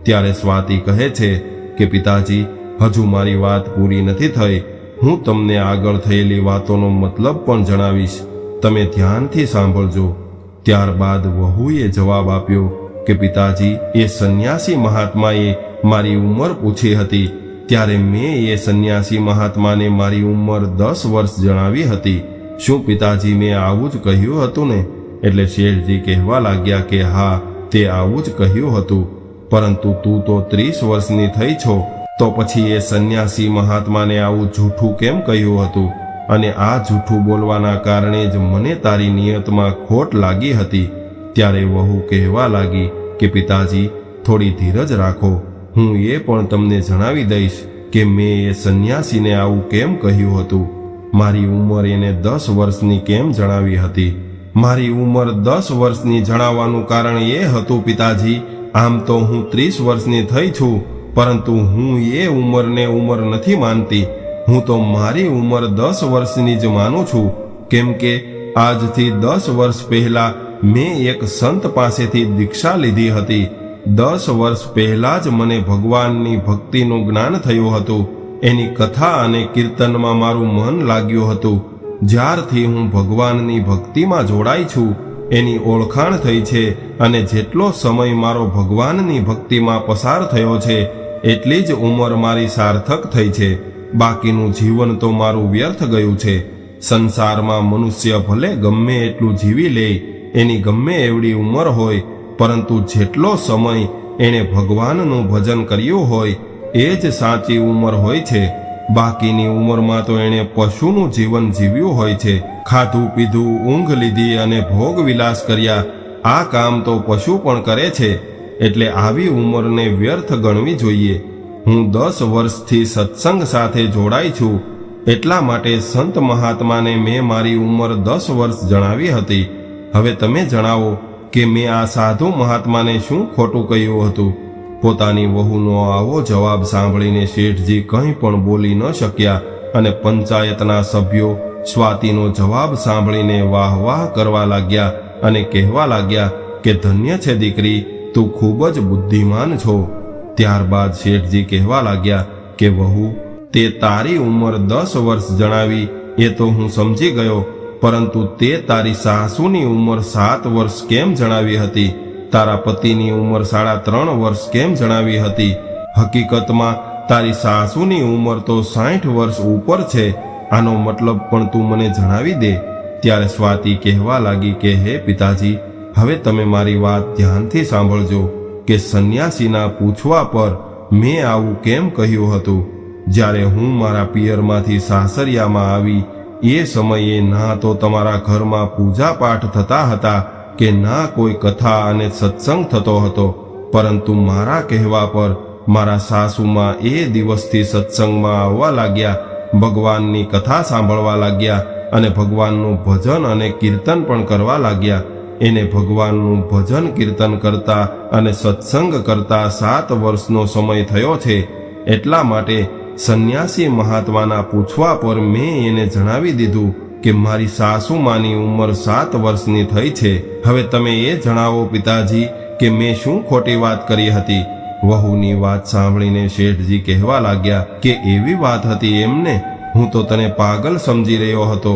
ત્યારે સ્વાતિ કહે છે કે પિતાજી, હજુ મારી વાત પૂરી નથી થઈ. હું તમને આગળ થયેલી વાતોનો મતલબ પણ જણાવીશ, તમે ધ્યાનથી સાંભળજો. ત્યારબાદ વહુએ જવાબ આપ્યો કે પિતાજી, એ સંન્યાસી મહાત્માએ મારી ઉંમર પૂછી હતી, ત્યારે મેં એ સંન્યાસી મહાત્માને મારી ઉંમર 10 વર્ષ જણાવી હતી. શું પિતાજી, મેં આવું જ કહ્યું હતું ને? એટલે શેઠજી કહેવા લાગ્યા કે હા, તે આવું જ કહ્યું હતું, પરંતુ તું તો 30 વર્ષની થઈ છો, તો પછી એ સંન્યાસી મહાત્માને આવું જૂઠું કેમ કહ્યું હતું? અને આ જૂઠું બોલવાના કારણે જ મને તારી નિયતમાં ખોટ લાગી હતી. ત્યારે વહુ કહેવા લાગી કે પિતાજી, થોડી ધીરજ રાખો, હું એ પણ તમને જણાવી દઈશ કે મેં એ સંન્યાસીને આવું કેમ કહ્યું હતું. મારી ઉંમર એને 10 વર્ષની કેમ જણાવી હતી? મારી ઉંમર 10 વર્ષની જણાવવાનું કારણ એ હતું પિતાજી, આમ તો હું 30 વર્ષની થઈ છું, પરંતુ હું એ ઉંમરને ઉંમર નથી માનતી. હું તો મારી ઉંમર 10 વર્ષની જ માનું છું, કેમ કે આજથી 10 વર્ષ પહેલા મેં એક સંત પાસેથી દીક્ષા લીધી હતી. 10 વર્ષ પહેલા જ મને ભગવાનની ભક્તિનું જ્ઞાન થયું હતું. એની કથા અને કીર્તનમાં મારું મન લાગ્યું હતું. જ્યારથી હું ભગવાનની ભક્તિમાં જોડાઈ છું, એની ઓળખાણ થઈ છે, અને જેટલો સમય મારો ભગવાનની ભક્તિમાં પસાર થયો છે એટલી જ ઉંમર મારી સાર્થક થઈ છે. બાકીનું જીવન તો મારું વ્યર્થ ગયું છે. સંસારમાં મનુષ્ય ભલે ગમે એટલું જીવી લે, એની ગમે એવડી ઉંમર હોય, પરંતુ જેટલો સમય એણે ભગવાનનું ભજન કર્યું હોય એ જ સાચી ઉંમર હોય છે. બાકીની ઉંમરમાં તો એણે પશુનું જીવન જીવ્યું હોય છે. ખાધું પીધું, ઊંઘ લીધી અને ભોગ વિલાસ કર્યા. આ કામ તો પશુ પણ કરે છે, એટલે આવી ઉંમરને વ્યર્થ ગણવી જોઈએ. હું 10 વર્ષથી સત્સંગ સાથે જોડાઈ છું, એટલા માટે સંત મહાત્માને મેં મારી ઉંમર 10 વર્ષ જણાવી હતી. હવે તમે જણાવો કે મેં આ સાધુ મહાત્માને શું ખોટું કહ્યું હતું? પોતાની વહુનો આવો જવાબ સાંભળીને શેઠજી કંઈ પણ બોલી ન શક્યા અને પંચાયતના સભ્યો સ્વાતિનો જવાબ સાંભળીને વાહ વાહ કરવા લાગ્યા અને કહેવા લાગ્યા કે ધન્ય છે દીકરી, તું ખૂબ જ બુદ્ધિમાન છો. ત્યારબાદ શેઠજી કહેવા લાગ્યા કે વહુ, તે તારી ઉંમર 10 વર્ષ જણાવી એ તો હું સમજી ગયો, પરંતુ તે તારી સાસુની ઉંમર 7 વર્ષ કેમ જણાવી હતી? તારા પતિની ઉંમર 3.5 વર્ષ કેમ જણાવી હતી? હકીકતમાં તારી સાસુની ઉંમર તો 60 વર્ષ ઉપર છે. આનો મતલબ પણ તું મને જણાવી દે. ત્યારે સ્વાતિ કહેવા લાગી કે હે પિતાજી, હવે તમે મારી વાત ધ્યાનથી સાંભળજો કે સંન્યાસીના પૂછવા પર મેં આવું કેમ કહ્યું હતું. જ્યારે હું મારા પિયરમાંથી સાસરિયામાં આવી એ સમયે ના તો તમારા ઘરમાં પૂજા પાઠ થતા હતા કે ના કોઈ કથા અને સત્સંગ થતો હતો, પરંતુ મારા કહેવા પર મારા સાસુમાં એ દિવસથી સત્સંગમાં આવવા લાગ્યા, ભગવાનની કથા સાંભળવા લાગ્યા અને ભગવાનનું ભજન અને કીર્તન પણ કરવા લાગ્યા. એને ભગવાનનું ભજન કીર્તન કરતા અને સત્સંગ કરતા 7 વર્ષનો સમય થયો છે. એટલા માટે સંન્યાસી મહાત્માના પૂછવા પર મેં એને જણાવી દીધું કે મારી સાસુમાની ઉંમર 7 વર્ષની થઈ છે. હવે તમે એ જણાવો પિતાજી કે મેં શું ખોટી વાત કરી હતી? વહુની વાત સાંભળીને શેઠજી કહેવા લાગ્યા કે એવી વાત હતી એમને? હું તો તને પાગલ સમજી રહ્યો હતો.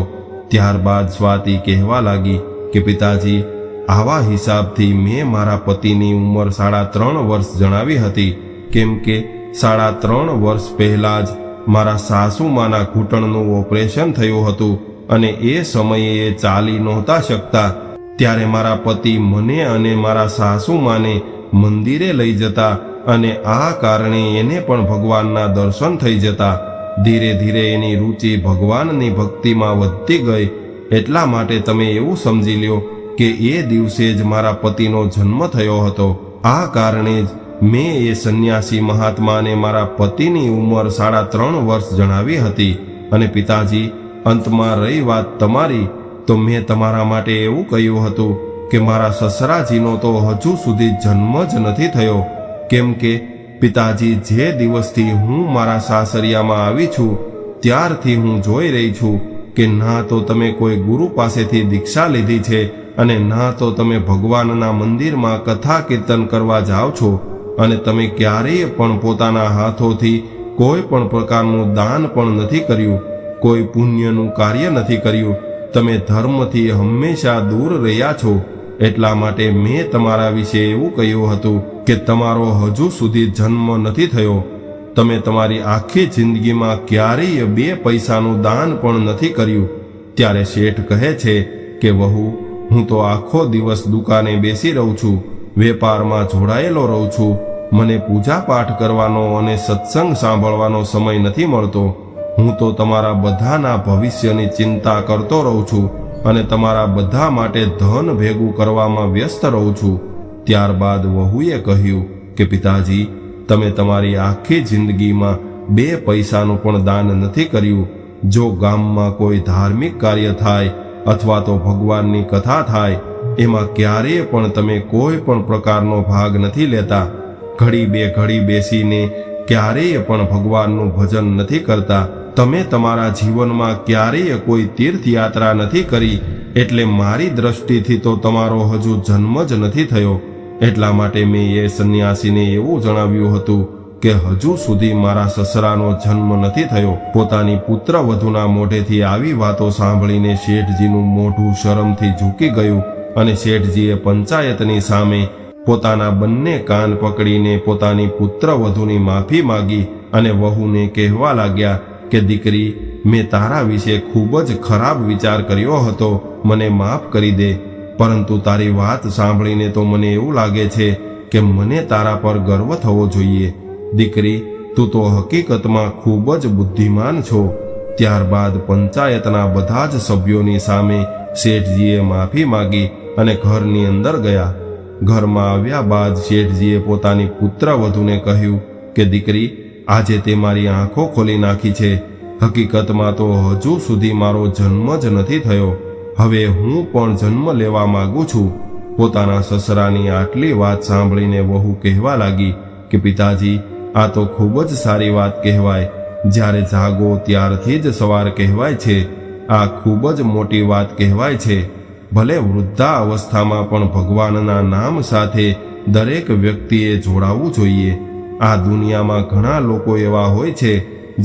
ત્યારબાદ સ્વાતિ કહેવા લાગી કે પિતાજી, આવા હિસાબથી મેં મારા પતિની ઉંમર 3.5 વર્ષ જણાવી હતી, કેમ કે 3.5 વર્ષ પહેલા જ મારા સાસુમાના ઘૂંટણનું ઓપરેશન થયું હતું અને એ સમયે એ ચાલી નહોતા શકતા. ત્યારે મારા પતિ મને અને મારા સાસુમાને મંદિરે લઈ જતા અને આ કારણે એને પણ ભગવાનના દર્શન થઈ જતા. ધીરે ધીરે એની રુચિ ભગવાનની ભક્તિમાં વધતી ગઈ. એટલા માટે તમે એવું સમજી લ્યો કે એ દિવસે જ મારા પતિનો જન્મ થયો હતો. આ કારણે જ મેં એ સંન્યાસી મહાત્માને મારા પતિની ઉંમર 3.5 વર્ષ જણાવી હતી. અને પિતાજી, અંતમાં રહી વાત તમારી, તો મેં તમારા માટે એવું કહ્યું હતું કે મારા સસરાજીનો તો હજુ સુધી જન્મ જ નથી થયો. કેમ કે પિતાજી, જે દિવસથી હું મારા સાસરિયામાં આવી છું ત્યારથી હું જોઈ રહી છું કે ના તો તમે કોઈ ગુરુ પાસેથી દીક્ષા લીધી છે અને ના તો તમે ભગવાનના મંદિરમાં કથા કીર્તન કરવા જાઓ છો, અને તમે ક્યારેય પણ પોતાના હાથોથી કોઈ પણ પ્રકારનું દાન પણ નથી કર્યું, કોઈ પુણ્યનું કાર્ય નથી કર્યું. તમે ધર્મથી હંમેશા દૂર રહ્યા છો. એટલા માટે મેં તમારા વિશે એવું કહ્યું હતું કે તમારો હજુ સુધી જન્મ નથી થયો. તમે તમારી આખી જિંદગીમાં ક્યારેય 2 પૈસાનું દાન પણ નથી કર્યું. ત્યારે શેઠ કહે છે કે વહુ, હું તો આખો દિવસ દુકાને બેસી રહું છું, વેપારમાં જોડાયેલો રહું છું. મને પૂજા પાઠ કરવાનો અને સત્સંગ સાંભળવાનો સમય નથી મળતો. હું તો તમારા બધાના ભવિષ્યની ચિંતા કરતો રહું છું અને તમારા બધા માટે ધન ભેગું કરવામાં વ્યસ્ત રહું છું. ત્યારબાદ વહુએ કહ્યું કે પિતાજી, તમે તમારી આખી જિંદગીમાં 2 પૈસાનું પણ દાન નથી કર્યું. જો ગામમાં કોઈ ધાર્મિક કાર્ય થાય અથવા તો ભગવાનની કથા થાય, એમાં ક્યારેય પણ તમે કોઈ પણ પ્રકારનો ભાગ નથી લેતા. ઘડી બે ઘડી બેસીને ક્યારેય પણ ભગવાનનું ભજન નથી કરતા. તમે તમારા જીવનમાં ક્યારેય કોઈ તીર્થયાત્રા નથી કરી. એટલે મારી દ્રષ્ટિથી તો તમારો હજુ જન્મ જ નથી થયો. એટલા માટે મેં એ સંન્યાસીને એવું જણાવ્યું હતું કે હજુ સુધી મારા સસરાનો જન્મ નથી થયો. પોતાની પુત્ર વધુના મોઢેથી આવી વાતો સાંભળીને શેઠજીનું મોઢું શરમથી ઝૂકી ગયું અને શેઠજીએ પંચાયતની સામે પોતાના બંને કાન પકડીને પોતાની પુત્ર વધુની માફી માગી અને વહુને કહેવા લાગ્યા કે દીકરી, મેં તારા વિશે ખૂબ જ ખરાબ વિચાર કર્યો હતો, મને માફ કરી દે. પરંતુ તારી વાત સાંભળીને તો મને એવું લાગે છે કે મને તારા પર ગર્વ થવો જોઈએ. દીકરી, તું તો હકીકતમાં ખૂબ જ બુદ્ધિમાન છો. ત્યારબાદ પંચાયતના બધા જ સભ્યોની સામે શેઠજીએ માફી માગી અને ઘરની અંદર ગયા. ઘરમાં આવ્યા બાદ શેઠજીએ પોતાની પુત્રવધૂને કહ્યું કે દીકરી, આજે તે મારી આંખો ખોલી નાખી છે. હકીકતમાં તો હજુ સુધી મારો જન્મ જ નથી થયો. હવે હું પણ જન્મ લેવા માંગુ છું. પોતાના સસરાની આટલી વાત સાંભળીને વહુ કહેવા લાગી કે પિતાજી, આ તો ખૂબ જ સારી વાત કહેવાય. જ્યારે જાગો ત્યારથી જ સવાર કહેવાય છે. આ ખૂબ જ મોટી વાત કહેવાય છે. ભલે વૃદ્ધા અવસ્થામાં પણ ભગવાનના નામ સાથે દરેક વ્યક્તિએ જોડાવું જોઈએ. આ દુનિયામાં ઘણા લોકો એવા હોય છે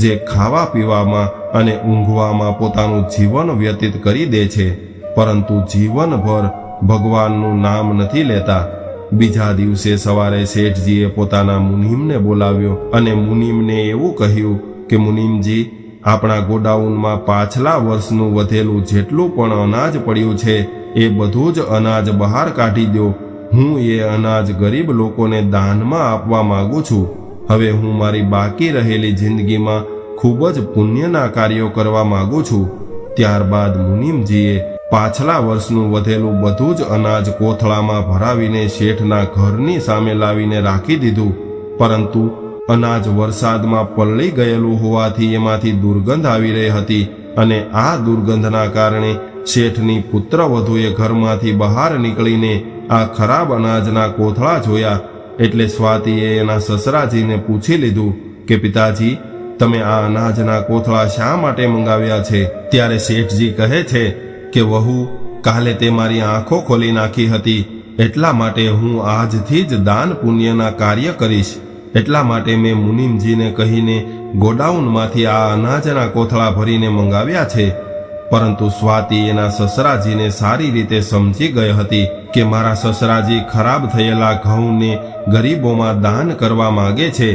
જે ખાવા પીવામાં અને ઊંઘવામાં પોતાનું જીવન વ્યતીત કરી દે છે, પરંતુ જીવનભર ભગવાનનું નામ નથી લેતા. બીજા દિવસે સવારે શેઠજીએ પોતાના મુનિમને બોલાવ્યો અને મુનિમને એવું કહ્યું કે મુનિમજી, આપણા ગોડાઉનમાં પાછલા વર્ષનું વધેલું જેટલું પણ અનાજ પડ્યું છે એ બધું જ અનાજ બહાર કાઢી દો. હું એ અનાજ ગરીબ લોકોને દાનમાં આપવા માંગુ છું. હવે હું મારી બાકી રહેલી જિંદગીમાં ખૂબ જ પુણ્યના કાર્યો કરવા માંગુ છું. ત્યારબાદ મુનિમજીએ પાછલા વર્ષનું વધેલું બધું જ અનાજ કોથળામાં ભરાવીને શેઠના ઘરની સામે લાવીને રાખી દીધું. પરંતુ અનાજ વરસાદમાં પલળી ગયેલું હોવાથી એમાંથી દુર્ગંધ આવી રહી હતી અને આ દુર્ગંધના કારણે શેઠની પુત્રવધૂએ ઘરમાંથી બહાર નીકળીને આ ખરાબ અનાજના કોથળા જોયા. એટલે સ્વાતિએ એના સસરાજીને પૂછી લીધું કે પિતાજી, તમે આ અનાજના કોથળા શા માટે મંગાવ્યા છે? ત્યારે શેઠજી કહે છે કે વહુ, કાલે તે મારી આંખો ખોલી નાખી હતી, એટલા માટે હું આજથી જ દાન પુણ્યના કાર્ય કરીશ. એટલા માટે મેં મુનિમજીને કહીને ગોડાઉનમાંથી આ અનાજના કોથળા ભરીને મંગાવ્યા છે. પરંતુ સ્વાતિ એના સસરાજીને સારી રીતે સમજી ગઈ હતી કે મારા સસરાજી ખરાબ થયેલા ઘઉંને ગરીબોમાં દાન કરવા માંગે છે.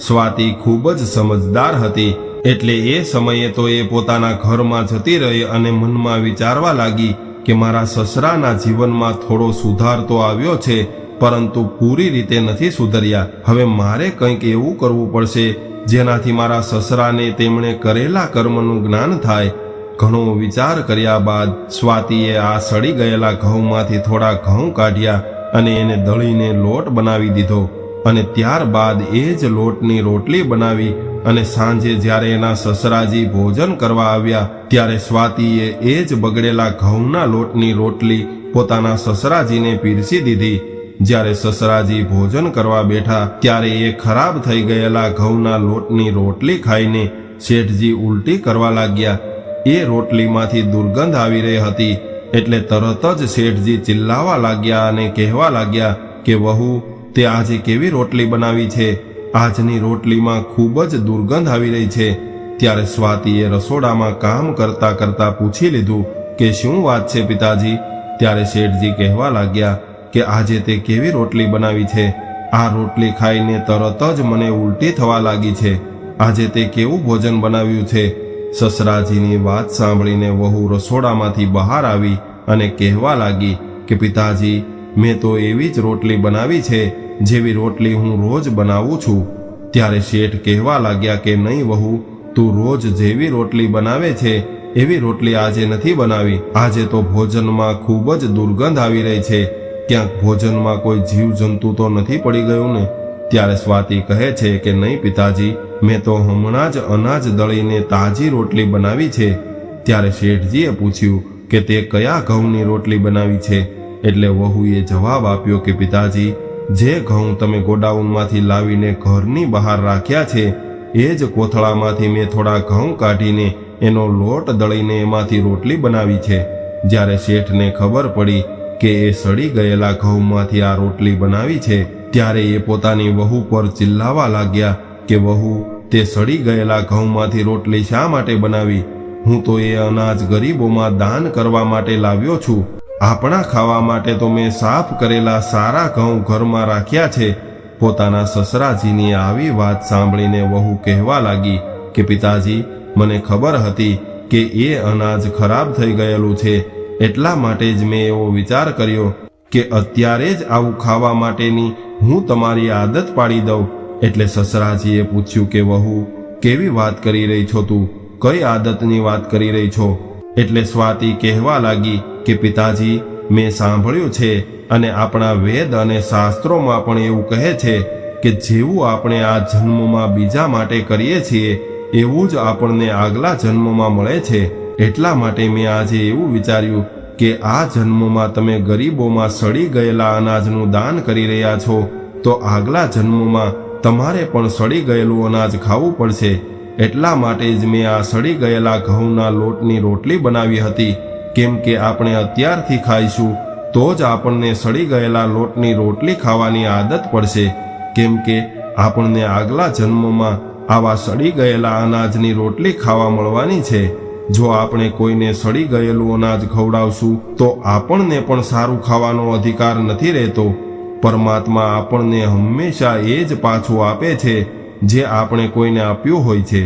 સ્વાતિ ખૂબ જ સમજદાર હતી. એટલે એ સમયે તો એ પોતાના ઘરમાં જતી રહી અને મનમાં વિચારવા લાગી કે મારા સસરાના જીવનમાં થોડો સુધાર તો આવ્યો છે, પરંતુ પૂરી રીતે નથી સુધર્યા. હવે મારે કંઈક એવું કરવું પડશે જેનાથી મારા સસરાને તેમણે કરેલા કર્મનું જ્ઞાન થાય. ઘણો વિચાર કર્યા બાદ સ્વાતિએ આ સડી ગયેલા ઘઉંમાંથી થોડા ઘઉં કાઢ્યા અને એને દળીને લોટ બનાવી દીધો અને ત્યારબાદ એ જ લોટની રોટલી બનાવી અને સાંજે જ્યારે એના સસરાજી ભોજન કરવા આવ્યા ત્યારે સ્વાતિએ એ જ બગડેલા ઘઉંના લોટની રોટલી પોતાના સસરાજીને પીરસી દીધી. જ્યારે સસરાજી ભોજન કરવા બેઠા ત્યારે એ ખરાબ થઈ ગયેલા ઘઉંના લોટની રોટલી ખાઈને શેઠજી ઉલટી કરવા લાગ્યા. એ રોટલીમાંથી દુર્ગંધ આવી રહી હતી. એટલે તરત જ શેઠજી ચિલ્લાવા લાગ્યા અને કહેવા લાગ્યા કે વહુ, તે આજે કેવી રોટલી બનાવી છે? આજની રોટલીમાં ખૂબ જ દુર્ગંધ આવી રહી છે. ત્યારે સ્વાતિએ રસોડામાં કામ કરતા કરતા પૂછી લીધું કે શું વાત છે પિતાજી? ત્યારે શેઠજી કહેવા લાગ્યા કે આજે તે કેવી રોટલી બનાવી છે? આ રોટલી ખાઈને તરત જ મને ઉલટી થવા લાગી છે. આજે તે કેવું ભોજન બનાવ્યું છે? સસરાજીની વાત સાંભળીને વહુ રસોડામાંથી બહાર આવી અને કહેવા લાગી કે પિતાજી, મેં તો એવી જ રોટલી બનાવી છે જેવી રોટલી હું રોજ બનાવું છું. ત્યારે શેઠ કહેવા લાગ્યા કે નહીં વહુ, તું રોજ જેવી રોટલી બનાવે છે એવી રોટલી આજે નથી બનાવી. આજે તો ભોજનમાં ખૂબ જ દુર્ગંધ આવી રહી છે. ક્યાંક ભોજનમાં કોઈ જીવજંતુ તો નથી પડી ગયું ને? ત્યારે સ્વાતિ કહે છે કે નહીં પિતાજી, મેં તો હમણાં જ અનાજ દળીને તાજી રોટલી બનાવી છે. ત્યારે શેઠજીએ પૂછ્યું કે તે કયા ઘઉંની રોટલી બનાવી છે? એટલે વહુએ જવાબ આપ્યો કે પિતાજી, જે ઘઉં તમે ગોડાઉનમાંથી લાવીને ઘરની બહાર રાખ્યા છે એ જ કોથળામાંથી મેં થોડા ઘઉં કાઢીને એનો લોટ દળીને એમાંથી રોટલી બનાવી છે. જ્યારે શેઠને ખબર પડી કે એ સડી ગયેલા ઘઉંમાંથી આ રોટલી બનાવી છે ત્યારે એ પોતાની વહુ પર ચિલ્લાવા લાગ્યા કે વહુ, તે સડી ગયેલા ઘઉંમાંથી રોટલી શા માટે બનાવી? હું તો એ અનાજ ગરીબોમાં દાન કરવા માટે લાવ્યો છું. આપણા ખાવા માટે તો મેં સાફ કરેલા સારા ઘઉં ઘરમાં રાખ્યા છે. પોતાના સસરાજીની આવી વાત સાંભળીને વહુ કહેવા લાગી કે પિતાજી, મને ખબર હતી કે એ અનાજ ખરાબ થઈ ગયેલું છે. એટલા માટે જ મેં એવો વિચાર કર્યો કે અત્યારે જ આવું ખાવા માટેની હું તમારી આદત પાડી દઉં. એટલે સસરાજીએ પૂછ્યું કે વહુ, કેવી વાત કરી રહી છો તું? કઈ આદતની વાત કરી રહી છો? એટલે સ્વાતિ કહેવા લાગી કે પિતાજી, મેં સાંભળ્યું છે અને આપણા વેદ અને શાસ્ત્રોમાં પણ એવું કહે છે કે જેવું આપણે આ જન્મમાં બીજા માટે કરીએ છીએ એવું જ આપણને આગલા જન્મમાં મળે છે. એટલા માટે મેં આજે એવું વિચાર્યું કે આ જન્મમાં તમે ગરીબોમાં સડી ગયેલા અનાજનું દાન કરી રહ્યા છો તો આગલા જન્મમાં તમારે પણ સડી ગયેલું અનાજ ખાવું પડશે. એટલા માટે જ મેં આ સડી ગયેલા ઘઉંના લોટની રોટલી બનાવી હતી, કેમ કે આપણે અત્યારથી ખાઈશું તો જ આપણને સડી ગયેલા લોટની રોટલી ખાવાની આદત પડશે, કેમ કે આપણને આગલા જન્મમાં આવા સડી ગયેલા અનાજની રોટલી ખાવા મળવાની છે. જો આપણે કોઈને સડી ગયેલું અનાજ ખવડાવશું તો આપણને પણ સારું ખાવાનો અધિકાર નથી રહેતો. પરમાત્મા આપણને હંમેશા એ જ પાછું આપે છે જે આપણે કોઈને આપ્યું હોય છે.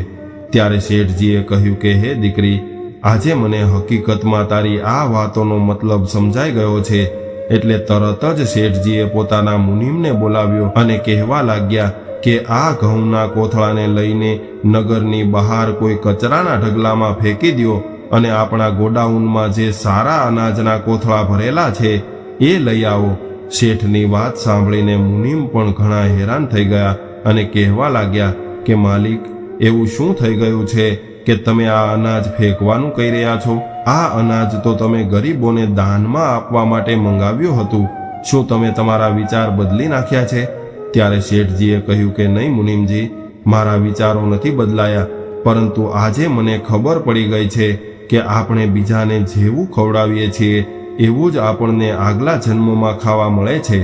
ત્યારે શેઠજીએ કહ્યું કે હે દીકરી, આજે મને હકીકતમાં તારી આ વાતોનો મતલબ સમજાઈ ગયો છે. એટલે તરત જ શેઠજીએ પોતાના મુનિમને બોલાવ્યો અને કહેવા લાગ્યા કે આ ઘઉંના કોથળાને લઈને નગરની બહાર કોઈ કચરાના ઢગલામાં ફેંકી દો અને આપણા ગોડાઉનમાં જે સારા અનાજના કોથળા ભરેલા છે એ લઈ આવો. શેઠની વાત સાંભળીને મુનિમ પણ ઘણા હેરાન થઈ ગયા અને કહેવા લાગ્યા કે માલિક, એવું શું થઈ ગયું છે કે તમે આ અનાજ ફેંકવાનું કહી રહ્યા છો? આ અનાજ તો તમે ગરીબોને દાનમાં આપવા માટે મંગાવ્યું હતું. શું તમે તમારા વિચાર બદલી નાખ્યા છે? ત્યારે શેઠજીએ કહ્યું કે નહીં મુનિમજી, મારા વિચારો નથી બદલાયા, પરંતુ આજે મને ખબર પડી ગઈ છે કે આપણે બીજાને જેવું ખવડાવીએ છીએ એવું જ આપણને આગલા જન્મમાં ખાવા મળે છે.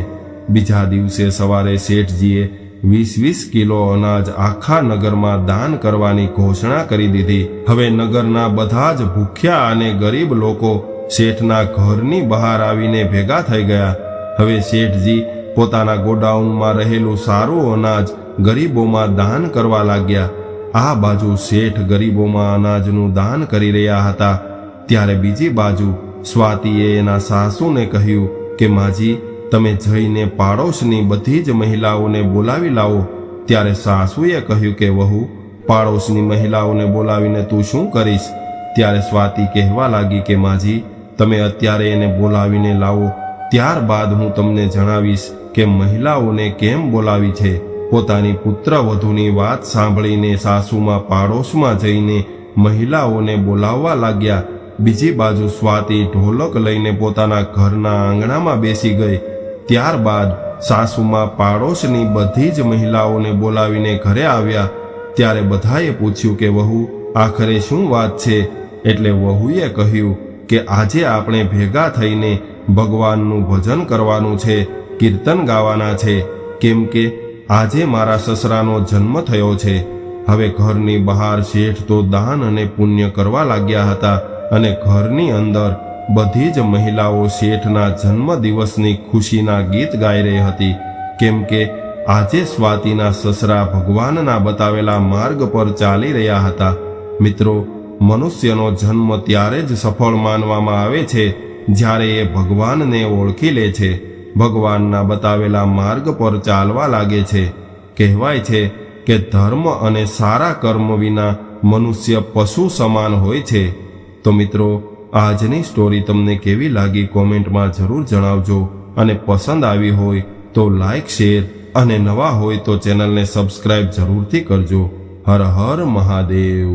બીજા દિવસે સવારે શેઠજીએ 20-20 કિલો અનાજ આખા નગરમાં દાન કરવાની ઘોષણા કરી દીધી. હવે નગરના બધા જ ભૂખ્યા અને ગરીબ લોકો શેઠના ઘરની બહાર આવીને ભેગા થઈ ગયા. હવે શેઠજી પોતાના ગોડાઉનમાં રહેલું સારું અનાજ ગરીબોમાં દાન કરવા લાગ્યા. આ બાજુ શેઠ ગરીબોમાં અનાજનું દાન કરી રહ્યા હતા, ત્યારે બીજી બાજુ સ્વાતિએ એના સાસુને કહ્યું કે માજી, તમે જઈને પાડોશની બધી જ મહિલાઓને બોલાવી લાવો. ત્યારે સાસુએ કહ્યું કે વહુ, પાડોશની મહિલાઓને બોલાવીને તું શું કરીશ? ત્યારે સ્વાતિ કહેવા લાગી કે માજી, તમે અત્યારે એને બોલાવીને લાવો, ત્યારબાદ હું તમને જણાવીશ કે મહિલાઓને કેમ બોલાવી છે. પોતાની પુત્રવધૂની વાત સાંભળીને સાસુમાં પાડોશમાં જઈને મહિલાઓને બોલાવવા લાગ્યા. બીજી બાજુ સ્વાતિ ઢોલક લઈને પોતાના ઘરના આંગણામાં બેસી ગઈ. ત્યારબાદ સાસુમાં પાડોશની બધી જ મહિલાઓને બોલાવીને ઘરે આવ્યા. ત્યારે બધાએ પૂછ્યું કે વહુ, આખરે શું વાત છે? એટલે વહુએ કહ્યું કે આજે આપણે ભેગા થઈને ભગવાનનું ભજન કરવાનું છે, કીર્તન ગાવાના છે, કેમ કે આજે મારા સસરાનો જન્મ થયો છે. હવે ઘરની બહાર શેઠ તો દાન અને પુણ્ય કરવા લાગ્યા હતા અને ઘરની અંદર બધી જ મહિલાઓ શેઠના જન્મદિવસની ખુશીના ગીત ગાઈ રહી હતી, કેમ કે આજે સ્વાતિના સસરા ભગવાનના બતાવેલા માર્ગ પર ચાલી રહ્યા હતા. મિત્રો, મનુષ્યનો જન્મ ત્યારે જ સફળ માનવામાં આવે છે જ્યારે એ ભગવાનને ઓળખી લે છે, ભગવાનના બતાવેલા માર્ગ પર ચાલવા લાગે છે. કહેવાય છે કે ધર્મ અને સારા કર્મ વિના મનુષ્ય પશુ સમાન હોય છે. તો મિત્રો, આજની સ્ટોરી તમને કેવી લાગી કોમેન્ટમાં જરૂર જણાવજો અને પસંદ આવી હોય તો લાઈક, શેર અને નવા હોય તો ચેનલને સબસ્ક્રાઇબ જરૂરથી કરજો. હર હર મહાદેવ.